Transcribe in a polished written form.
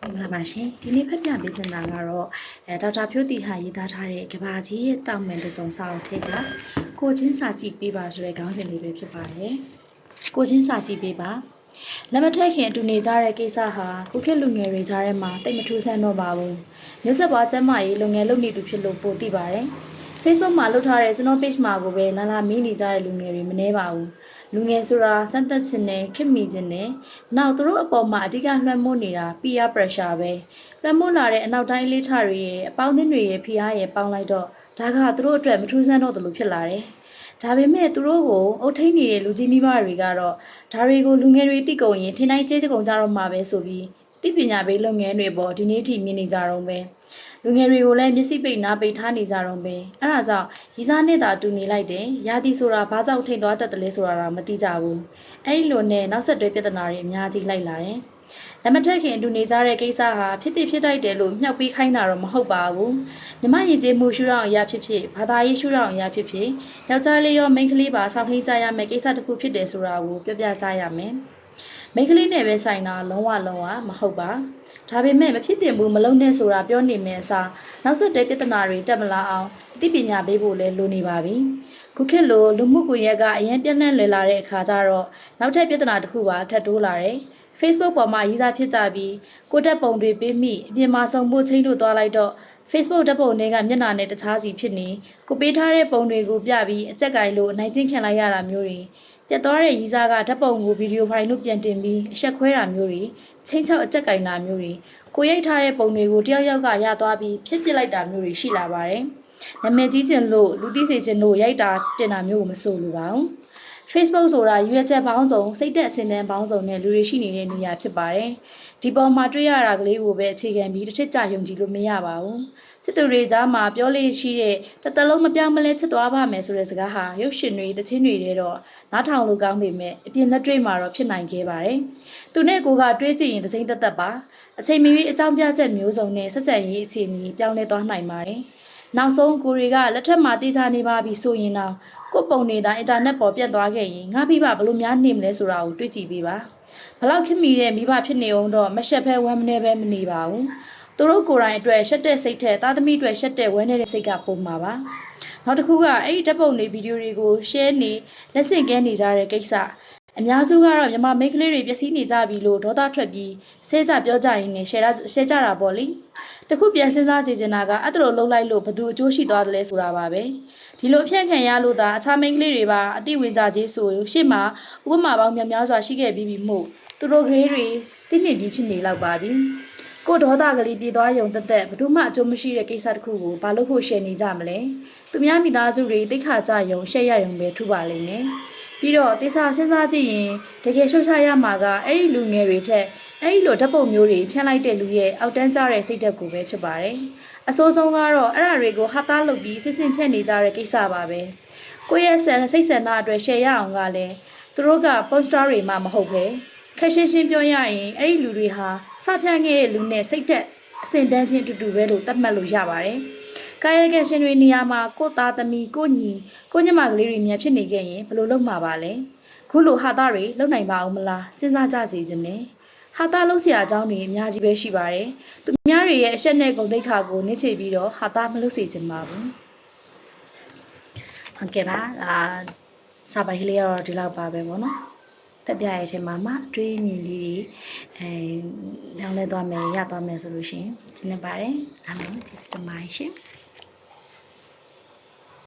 မင်္ဂလာပါရှင်ဒီနေ့ဖတ်ပြပေးချင်တာကတော့ဒေါက်တာဖြိုးတီဟာရေးသားထားတဲ့ကဘာကြီးရဲ့တောင်မန်တစုံစာအုပ်ထဲကကိုချင်းစာကြည့်ပေးပါဆိုတဲ့ခေါင်းစဉ်လေးပဲဖြစ်ပါတယ်ကိုချင်းစာကြည့်ပေးပါလက်မထက်ခင်အတူနေကြတဲ့ကိစ္စဟာကိုခေတ်လူငယ်တွေကြားထဲမှာတိတ်မထူးဆန်းတော့ပါဘူးမျိုးဆက်ပွားကျမ်းမာရေးလူငယ်လုပ်နေသူဖြစ်လို့ပိုသိပါတယ် Facebook မှာလုပ်ထားတဲ့ကျွန်တော် page မှာကိုပဲလာမီးနေကြတဲ့လူငယ်တွေမနှဲပါဘူးလူငယ်ဆိုတာစမ်းသပ်ခြင်းနဲ့ခင်မိခြင်းနဲ့နောက်သူတို့အပေါ်မှာအဓိကလွှမ်းမိုးနေတာ peer pressure ပဲလွှမ်းမိုးလာတဲ့အနောက်တိုင်းအလေးထားတွေရဲ့အပေါင်းအသင်းတွေရဲ့ဖိအားရဲ့ပေါင်းလိုက်တော့ဒါကသူတို့အတွက်မထူးဆန်းတော့သလိုဖြစ်လာတယ်ဒါပေမဲ့သူတို့ကိုအုတ်ထိန်နေတဲ့လူကြီးမိဘတွေကတော့ဒါတွေကိုလူငယ်တွေသိကုန်ရင်ထင်တိုင်းကျေးဇူးကုန်ကြတော့မှာပဲဆိုပြီးသိပညာပေးလုပ်ငန်းတွေပေါ်ဒီနေ့ထိမြင်နေကြတော့ပဲလူငယ်တွေကိုလည်းမျက်စိပိတ်နားပိတ်ထားနေကြတော့ပဲအဲ့ဒါကြောင့်ရီစားနဲ့သာတူနေလိုက်တယ်ရာသီဆိုတာဘာကြောင့်ထိန်သွားတတ်တယ်လဲဆိုတာတော့မသိကြဘူးအဲ့ဒီလိုနဲ့နောက်ဆက်တွဲပြဿနာတွေအများကြီးလိုက်လာတယ်လက်မထက်ခင်တူနေကြတဲ့ကိစ္စဟာဖြစ်တည်တယ်လို့မြှောက်ပြီးခိုင်းတာတော့မဟုတ်ပါဘူးမြမရည်ကြီးမှုရှုထောင့်အရာဖြစ်ဖြစ်ဘာသာရေးရှုထောင့်အရာဖြစ်ဖြစ်ယောက်ျားလေးရောမိန်းကလေးပါစောင့်ထိန်ကြရမယ့်ကိစ္စတစ်ခုဖြစ်တယ်ဆိုတာကိုပြောပြကြရမယ်မိန်းကလေးနဲ့ပဲဆိုင်တာလုံးဝမဟုတ်ပါဒါပေမဲ့မဖြစ်တင်ဘူးမလုံးနဲ့ဆိုတာပြောနေမယ်အစားနောက်ဆက်တွဲပြဿနာတွေတက်မလာအောင်အသိပညာပေးဖို့လည်းလိုနေပါပြီခုခေတ်လိုလူမှုကွန်ရက်ကအရင်ပြန့်နှံ့လွယ်လာတဲ့အခါကျတော့နောက်ထပ်ပြဿနာတစ်ခုပါထပ်တိုးလာတယ် Facebook ပေါ်မှာရေးသားဖြစ်ကြပြီးကိုတက်ပုံတွေပေးမိအပြင်မှာဆောင်ဖို့ချိန်လို့သွားလိုက်တော့ Facebook တက်ပုံတွေကမျက်နှာနဲ့တခြားစီဖြစ်နေကိုပေးထားတဲ့ပုံတွေကိုပြပြီးအကြက်ကင်လို့အနိုင်ကျင့်ခံလိုက်ရတာမျိုးတွေပြတ်သွားတဲ့ရီစားကဓာတ်ပုံကိုဗီဒီယိုဖိုင်လို့ပြန်တင်ပြီးအဆက်ခွဲတာမျိုးတွေချင်းချောက်အကြက်ကင်တာမျိုးတွေကိုရိုက်ထားတဲ့ပုံတွေကိုတယောက်ကရသွားပြီးဖြစ်ပစ်လိုက်တာမျိုးတွေရှိလာပါတယ်နာမည်ကြီးခြင်းလို့လူသိစေခြင်းလို့ရိုက်တာတင်တာမျိုးကိုမဆိုလိုပါဘူး Facebook ဆိုတာရွေးချက်ပေါင်းစုံစိတ်သက်အစဉ်တန်းပေါင်းစုံနဲ့လူတွေရှိနေတဲ့နေရာဖြစ်ပါတယ်ဒီပေါ်မှာတွေ့ရတာကလေးကိုပဲအခြေခံပြီးတစ်ထစ်ကြယုံကြည်လို့မရပါဘူးစစ်သူတွေကြားမှာပြောလေးရှိတဲ့တစ်သက်လုံးမပြောင်းမလဲချစ်သွားပါမယ်ဆိုတဲ့စကားဟာရုပ်ရှင်တွေတခြင်းတွေတဲ့တော့နားထောင်လို့ကောင်းပေမဲ့အပြင်လက်တွေ့မှာတော့ဖြစ်နိုင်ခဲ့ပါတယ်သူနဲ့ကိုကတွေးကြည့်ရင်သစိမ့်သက်ပါအချိန်မီအကြောင်းပြချက်မျိုးစုံနဲ့ဆက်ဆံရေးအခြေအနေပြောင်းလဲသွားနိုင်ပါတယ်နောက်ဆုံးကိုတွေကလက်ထက်မှာတည်စားနေပါပြီဆိုရင်တော့ကိုပုံနေတိုင်းအင်တာနက်ပေါ်ပြတ်သွားခဲ့ရင်ငါပြဘဘလို့များနေမလဲဆိုတာကိုတွေးကြည့်ပေးပါဘလောက်ခင်မီတဲ့မိဘဖြစ်နေအောင်တော့မရှက်ဖဲဝမ်းမနေပဲမနေပါဘူးသူတို့ကိုယ်တိုင်အတွက်ရှက်တဲ့စိတ်ထက်သားသမီးအတွက်ရှက်တဲ့ဝမ်းနေတဲ့စိတ်ကပုံမှာပါနောက်တစ်ခုကအဲ့ဒီဓာတ်ပုံတွေဗီဒီယိုတွေကို share နေလက်ဆင့်ကဲနေကြတဲ့ကိစ္စအများစုကတော့မြန်မာမိန်းကလေးတွေပျက်စီးနေကြပြီလို့ဒေါသထွက်ပြီးဆဲကြပြောကြရင်းနဲ့ share ကြတာပေါ့လေတခုပြန်စဉ်းစားကြည့်ချင်တာကအဲ့ဒါလိုလှုပ်လိုက်လို့ဘသူအကျိုးရှိသွားတယ်လဲဆိုတာပါပဲဒီလိုအဖြန့်ခံရလို့သာအခြားမိန်းကလေးတွေပါအတိဝင်ကြကြီးဆိုရှေ့မှာဥပမာပေါင်းများစွာရှိခဲ့ပြီးမို့သူတို့ကလေးတွေသိနေပြီးဖြစ်နေလောက်ပါပြီကိုဒေါသကလေးပြေးသွားရုံတက်ဘသူမှအကျိုးမရှိတဲ့ကိစ္စတစ်ခုကိုဘာလို့ဖို့ share နေကြမလဲသူများမိသားစုတွေတိတ်ခါကြရုံ share ရရုံပဲထူပါလိမ့်မယ်ပြီးတော့တေစာစဉ်းစားကြည့်ရင်တကယ်ရှုပ်ချရမှာကအဲ့ဒီလူငယ်တွေထက်အဲ့ဒီလိုဓာတ်ပုံမျိုးတွေဖြန့်လိုက်တဲ့လူရဲ့အောက်တန်းကျတဲ့စိတ်ဓာတ်ကိုပဲဖြစ်ပါတယ်အဆိုးဆုံးကတော့အဲ့ဒါတွေကိုဟာသားလုပ်ပြီးစစ်ဖြန့်နေကြတဲ့ကိစ္စပါပဲကိုယ့်ရဲ့စိတ်ဆန္ဒအတွက် share ရအောင်ကလည်းသူတို့က poster တွေမှမဟုတ်ပဲခက်ရှင်းပြောရရင်အဲ့ဒီလူတွေဟာစဖြန့်ခဲ့တဲ့လူနဲ့စိတ်သက်အစဉ်တန်းချင်းတူပဲလို့သတ်မှတ်လို့ရပါတယ်ကာယကံရှင်တွေနေရာမှာကိုသားသမီးကိုညီကိုညမကလေးတွေမြန်ဖြစ်နေခဲ့ရင်ဘယ်လိုလုပ်မှာပါလဲခုလိုဟာသားတွေလုံနိုင်ပါအောင်မလားစဉ်းစားကြစေခြင်းနဲ့ဟာသားလုံးစရာအကြောင်းတွေအများကြီးပဲရှိပါတယ်သူများတွေရဲ့အဆက်နဲ့ဂုဏ်သိက္ခာကိုနစ်ချပြီးတော့ဟာသားမလုပ်စေခြင်းပါဘူးဟုတ်ကဲ့ပါစာပိုင်ကလေးကတော့ဒီလောက်ပါပဲပေါ့နော်တက်ပြရဲ့အထက်မှာမှအတွေးမြင်လေးညောင်းလဲသွားမယ်ရသွားမယ်ဆိုလို့ရှိရင်ဒီနေ့ပါတယ်အားလုံးကျေးဇူးတင်ပါတယ်ရှင်